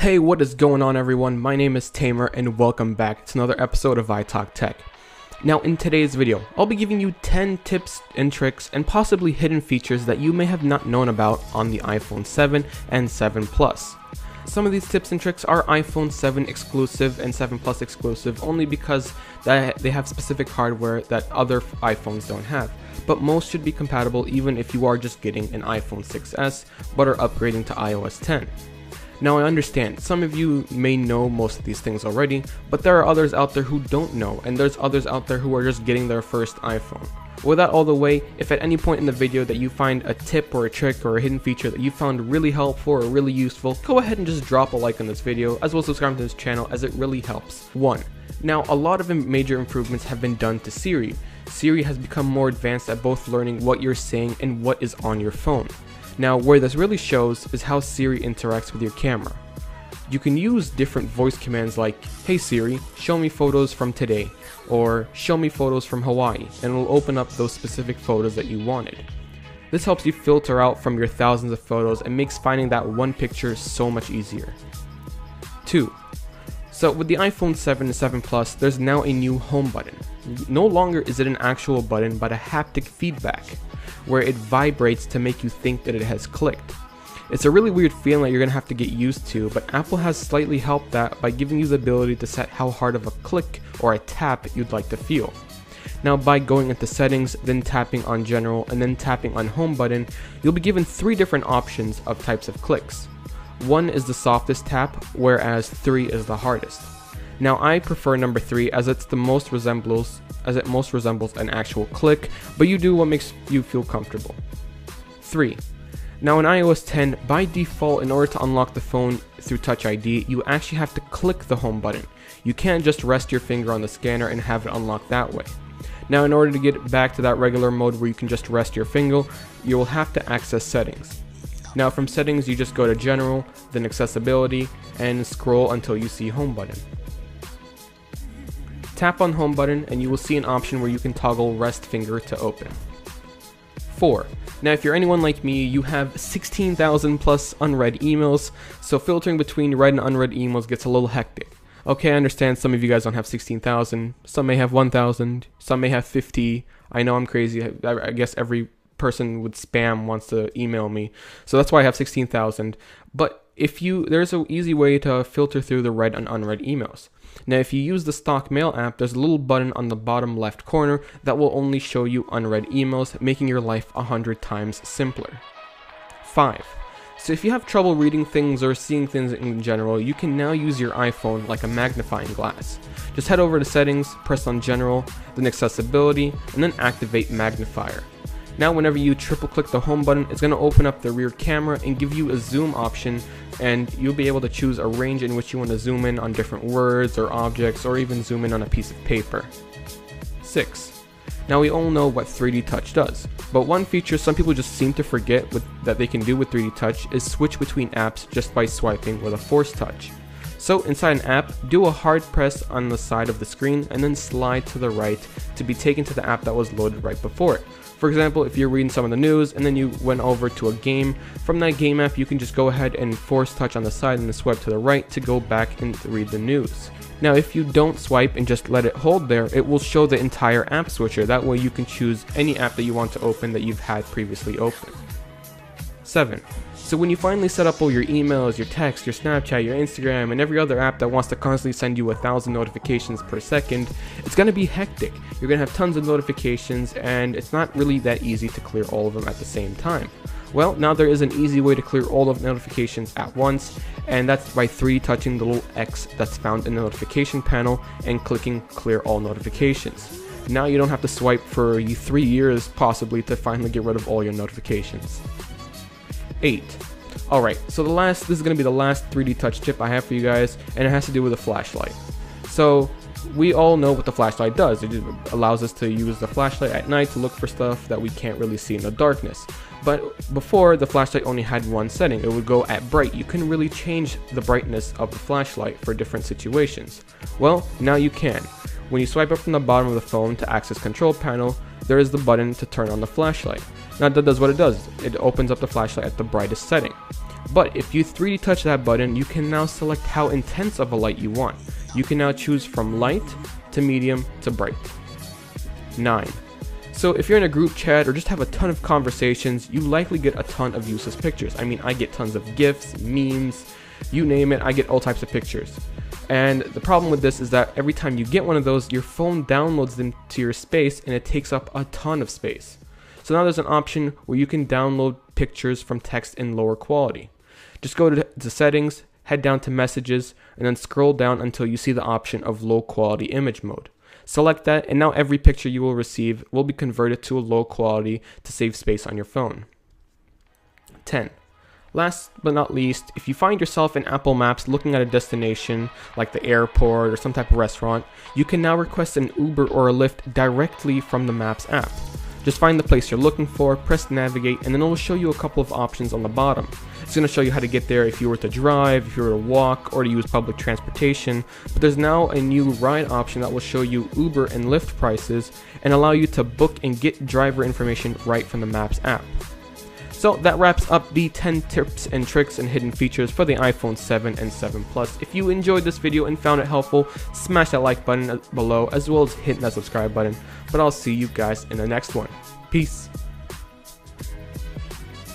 Hey, what is going on everyone? My name is Tamer and welcome back to another episode of I Talk Tech. Now in today's video, I'll be giving you 10 tips and tricks and possibly hidden features that you may have not known about on the iPhone 7 and 7 Plus. Some of these tips and tricks are iPhone 7 exclusive and 7 Plus exclusive only because they have specific hardware that other iPhones don't have. But most should be compatible even if you are just getting an iPhone 6s but are upgrading to iOS 10. Now I understand, some of you may know most of these things already, but there are others out there who don't know, and there's others out there who are just getting their first iPhone. With that all the way, if at any point in the video that you find a tip or a trick or a hidden feature that you found really helpful or really useful, go ahead and just drop a like on this video, as well as subscribe to this channel as it really helps. 1. Now a lot of major improvements have been done to Siri. Siri has become more advanced at both learning what you're saying and what is on your phone. Now where this really shows is how Siri interacts with your camera. You can use different voice commands like, "Hey Siri, show me photos from today," or "Show me photos from Hawaii," and it will open up those specific photos that you wanted. This helps you filter out from your thousands of photos and makes finding that one picture so much easier. 2. So with the iPhone 7 and 7 Plus, there's now a new home button. No longer is it an actual button but a haptic feedback, where it vibrates to make you think that it has clicked. It's a really weird feeling that you're going to have to get used to, but Apple has slightly helped that by giving you the ability to set how hard of a click or a tap you'd like to feel. Now by going into settings, then tapping on general, and then tapping on home button, you'll be given 3 different options of types of clicks. 1 is the softest tap, whereas 3 is the hardest. Now I prefer number 3 as it most resembles an actual click, but you do what makes you feel comfortable. 3. Now in iOS 10, by default, in order to unlock the phone through Touch ID, you actually have to click the home button. You can't just rest your finger on the scanner and have it unlock that way. Now in order to get back to that regular mode where you can just rest your finger, you will have to access settings. Now from settings, you just go to general, then accessibility, and scroll until you see home button. Tap on home button and you will see an option where you can toggle rest finger to open. 4. Now if you're anyone like me, you have 16,000 plus unread emails, so filtering between read and unread emails gets a little hectic. Okay, I understand some of you guys don't have 16,000, some may have 1,000, some may have 50. I know I'm crazy, I guess every person with spam wants to email me, so that's why I have 16,000. But there's an easy way to filter through the read and unread emails. Now if you use the stock mail app, there's a little button on the bottom left corner that will only show you unread emails, making your life 100 times simpler. 5. So if you have trouble reading things or seeing things in general, you can now use your iPhone like a magnifying glass. Just head over to settings, press on general, then accessibility, and then activate magnifier. Now whenever you triple click the home button, it's going to open up the rear camera and give you a zoom option, and you'll be able to choose a range in which you want to zoom in on different words or objects, or even zoom in on a piece of paper. 6. Now we all know what 3D Touch does, but one feature some people just seem to forget that they can do with 3D Touch is switch between apps just by swiping with a force touch. So inside an app, do a hard press on the side of the screen and then slide to the right to be taken to the app that was loaded right before it. For example, if you're reading some of the news and then you went over to a game, from that game app you can just go ahead and force touch on the side and then swipe to the right to go back and read the news. Now if you don't swipe and just let it hold there, it will show the entire app switcher. That way you can choose any app that you want to open that you've had previously open. 7. So when you finally set up all your emails, your text, your Snapchat, your Instagram, and every other app that wants to constantly send you 1,000 notifications per second, it's going to be hectic. You're going to have tons of notifications, and it's not really that easy to clear all of them at the same time. Well, now there is an easy way to clear all of the notifications at once, and that's by 3D touching the little X that's found in the notification panel and clicking clear all notifications. Now you don't have to swipe for 3 years possibly to finally get rid of all your notifications. 8. Alright, so this is going to be the last 3D Touch tip I have for you guys, and it has to do with a flashlight. So we all know what the flashlight does. It allows us to use the flashlight at night to look for stuff that we can't really see in the darkness. But before, the flashlight only had one setting. It would go at bright. You couldn't really change the brightness of the flashlight for different situations. Well, now you can. When you swipe up from the bottom of the phone to access control panel, there is the button to turn on the flashlight. Now that does what it does. It opens up the flashlight at the brightest setting. But if you 3D touch that button, you can now select how intense of a light you want. You can now choose from light to medium to bright. 9. So if you're in a group chat or just have a ton of conversations, you likely get a ton of useless pictures. I mean, I get tons of GIFs, memes, you name it, I get all types of pictures. And the problem with this is that every time you get one of those, your phone downloads them to your space and it takes up a ton of space. So now there's an option where you can download pictures from text in lower quality. Just go to settings, head down to messages, and then scroll down until you see the option of low quality image mode. Select that, and now every picture you will receive will be converted to a low quality to save space on your phone. 10. Last but not least, if you find yourself in Apple Maps looking at a destination like the airport or some type of restaurant, you can now request an Uber or a Lyft directly from the Maps app. Just find the place you're looking for, press navigate, and then it will show you a couple of options on the bottom. It's going to show you how to get there if you were to drive, if you were to walk, or to use public transportation. But there's now a new ride option that will show you Uber and Lyft prices and allow you to book and get driver information right from the Maps app. So that wraps up the 10 tips and tricks and hidden features for the iPhone 7 and 7 Plus. If you enjoyed this video and found it helpful, smash that like button below as well as hit that subscribe button. But I'll see you guys in the next one. Peace.